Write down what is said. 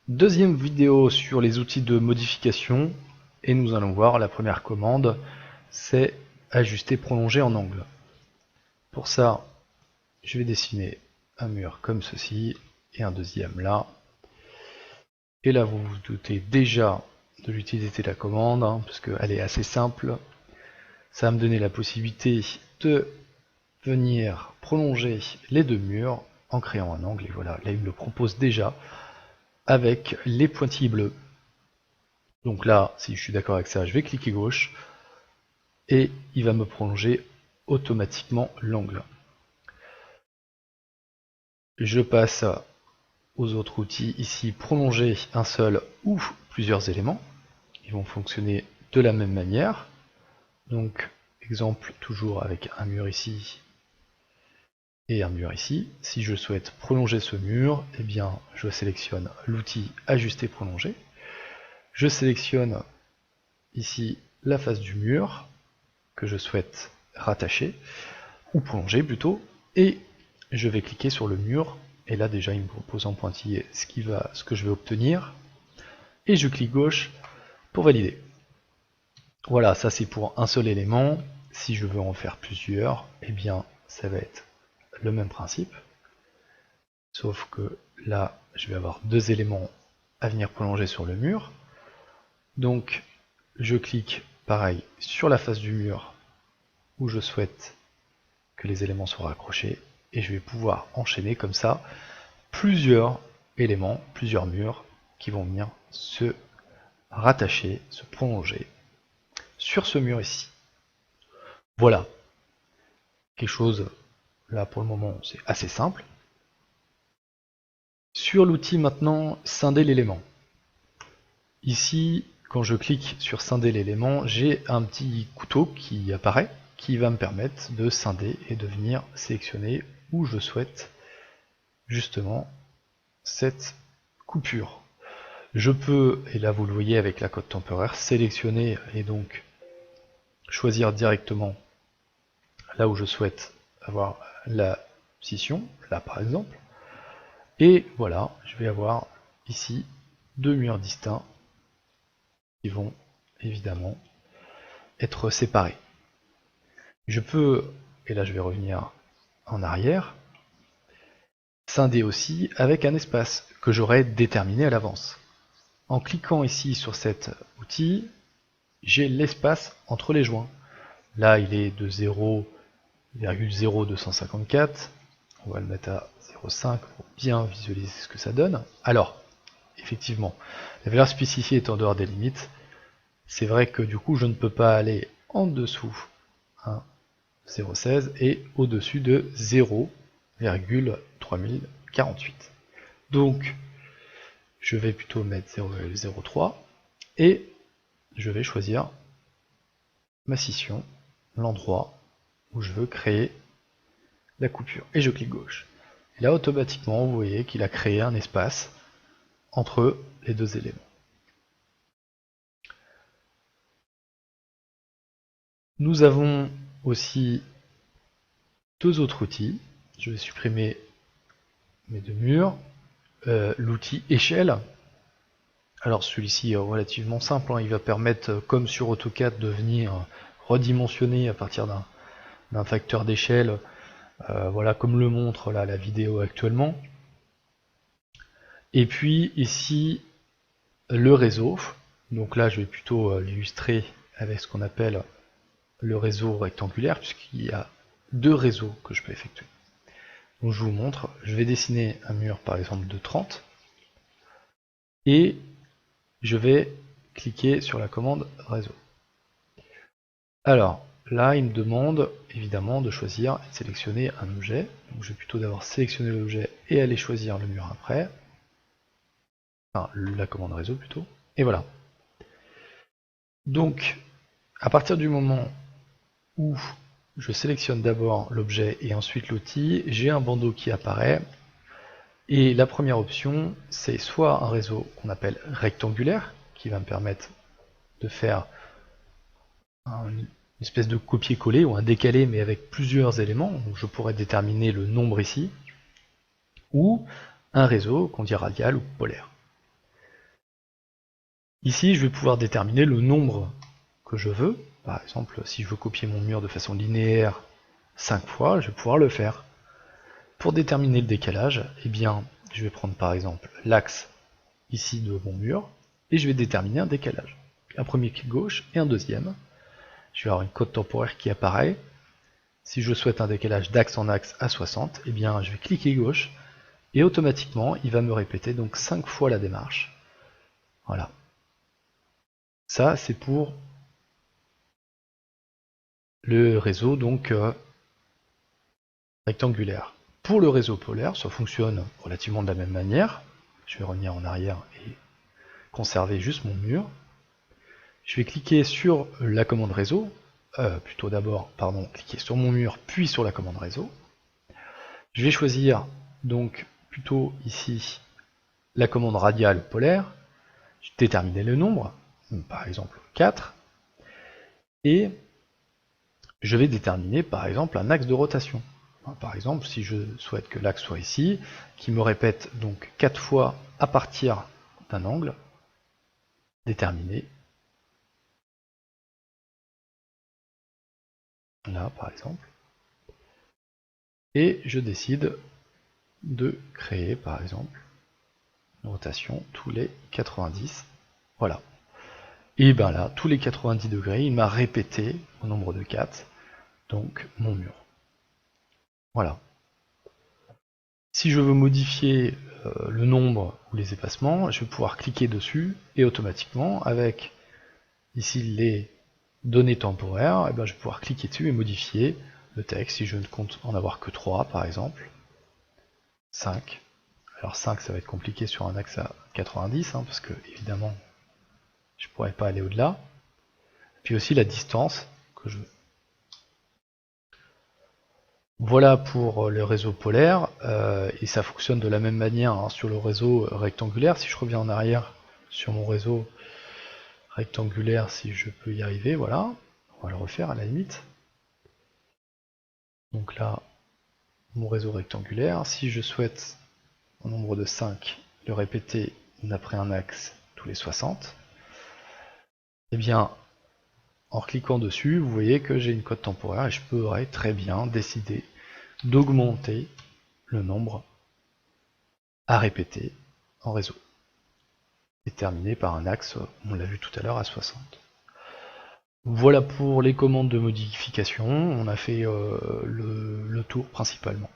Deuxième vidéo sur les outils de modification et nous allons voir la première commande, c'est ajuster prolonger en angle. Pour ça, je vais dessiner un mur comme ceci et un deuxième là. Et là vous vous doutez déjà de l'utilité de la commande, parce qu'elle est assez simple. Ça va me donner la possibilité de venir prolonger les deux murs en créant un angle. Et voilà, là il me le propose déjà avec les pointillés bleus. Donc là, si je suis d'accord avec ça, je vais cliquer gauche et il va me prolonger automatiquement l'angle. Je passe aux autres outils ici, prolonger un seul ou plusieurs éléments. Ils vont fonctionner de la même manière. Donc, exemple toujours avec un mur ici et un mur ici. Si je souhaite prolonger ce mur, eh bien, je sélectionne l'outil ajuster prolonger. Je sélectionne ici la face du mur que je souhaite rattacher, ou prolonger plutôt, et je vais cliquer sur le mur, et là déjà il me propose en pointillé ce que je vais obtenir, et je clique gauche pour valider. Voilà, ça c'est pour un seul élément. Si je veux en faire plusieurs, eh bien ça va être le même principe, sauf que là je vais avoir deux éléments à venir prolonger sur le mur. Donc je clique pareil sur la face du mur où je souhaite que les éléments soient raccrochés, et je vais pouvoir enchaîner comme ça plusieurs éléments, plusieurs murs qui vont venir se rattacher, se prolonger sur ce mur ici. Voilà, quelque chose là pour le moment c'est assez simple. Sur l'outil maintenant scinder l'élément. Ici, quand je clique sur scinder l'élément, j'ai un petit couteau qui apparaît, qui va me permettre de scinder et de venir sélectionner où je souhaite justement cette coupure. Je peux, et là vous le voyez avec la cote temporaire, sélectionner et donc choisir directement là où je souhaite avoir la scission, là par exemple. Et voilà, je vais avoir ici deux murs distincts qui vont évidemment être séparés. Je peux, et là je vais revenir en arrière, scinder aussi avec un espace que j'aurais déterminé à l'avance. En cliquant ici sur cet outil, j'ai l'espace entre les joints. Là il est de 0,0254, on va le mettre à 0,5 pour bien visualiser ce que ça donne. Alors, effectivement, la valeur spécifiée est en dehors des limites. C'est vrai que du coup je ne peux pas aller en dessous 0,16 et au-dessus de 0,3048. Donc je vais plutôt mettre 0,03 et je vais choisir ma scission, l'endroit où je veux créer la coupure, et je clique gauche. Et là automatiquement vous voyez qu'il a créé un espace entre les deux éléments. Nous avons aussi deux autres outils. Je vais supprimer mes deux murs. L'outil échelle. Alors celui-ci est relativement simple, il va permettre, comme sur AutoCAD, de venir redimensionner à partir d'un facteur d'échelle, voilà, comme le montre là, la vidéo actuellement. Et puis ici, le réseau. Donc là, je vais plutôt l'illustrer avec ce qu'on appelle le réseau rectangulaire, puisqu'il y a deux réseaux que je peux effectuer. Donc je vous montre, je vais dessiner un mur par exemple de 30, et je vais cliquer sur la commande réseau. Alors là, il me demande évidemment de choisir et de sélectionner un objet. Donc je vais plutôt d'abord sélectionner l'objet et aller choisir le mur après. Enfin, la commande réseau plutôt. Et voilà. Donc, à partir du moment où je sélectionne d'abord l'objet et ensuite l'outil, j'ai un bandeau qui apparaît. Et la première option, c'est soit un réseau qu'on appelle rectangulaire, qui va me permettre de faire une espèce de copier-coller ou un décalé mais avec plusieurs éléments, donc je pourrais déterminer le nombre ici, ou un réseau qu'on dit radial ou polaire. Ici, je vais pouvoir déterminer le nombre que je veux. Par exemple, si je veux copier mon mur de façon linéaire 5 fois, je vais pouvoir le faire. Pour déterminer le décalage, eh bien, je vais prendre par exemple l'axe ici de mon mur, et je vais déterminer un décalage. Un premier clic gauche et un deuxième. Je vais avoir une cote temporaire qui apparaît. Si je souhaite un décalage d'axe en axe à 60, eh bien, je vais cliquer gauche, et automatiquement, il va me répéter donc 5 fois la démarche. Voilà. Ça, c'est pour le réseau donc rectangulaire. Pour le réseau polaire, ça fonctionne relativement de la même manière. Je vais revenir en arrière et conserver juste mon mur. Je vais cliquer sur la commande réseau, plutôt d'abord, pardon, cliquer sur mon mur, puis sur la commande réseau. Je vais choisir donc plutôt ici la commande radiale polaire, je vais déterminer le nombre, par exemple 4, et je vais déterminer par exemple un axe de rotation. Par exemple, si je souhaite que l'axe soit ici, qui me répète donc 4 fois à partir d'un angle déterminé, là par exemple, et je décide de créer par exemple une rotation tous les 90, voilà. Et bien là, tous les 90 degrés, il m'a répété au nombre de 4, donc mon mur. Voilà. Si je veux modifier le nombre ou les espacements, je vais pouvoir cliquer dessus et automatiquement, avec ici les données temporaires, et ben je vais pouvoir cliquer dessus et modifier le texte si je ne compte en avoir que 3 par exemple. 5. Alors 5 ça va être compliqué sur un axe à 90, parce que évidemment je ne pourrais pas aller au-delà. Puis aussi la distance que je veux. Voilà pour le réseau polaire, et ça fonctionne de la même manière sur le réseau rectangulaire. Si je reviens en arrière sur mon réseau rectangulaire, si je peux y arriver, voilà, on va le refaire à la limite. Donc là, mon réseau rectangulaire, si je souhaite un nombre de 5, le répéter d'après un axe tous les 60, et bien en cliquant dessus, vous voyez que j'ai une cote temporaire et je pourrais très bien décider d'augmenter le nombre à répéter en réseau, déterminé par un axe, on l'a vu tout à l'heure, à 60. Voilà pour les commandes de modification, on a fait le tour principalement.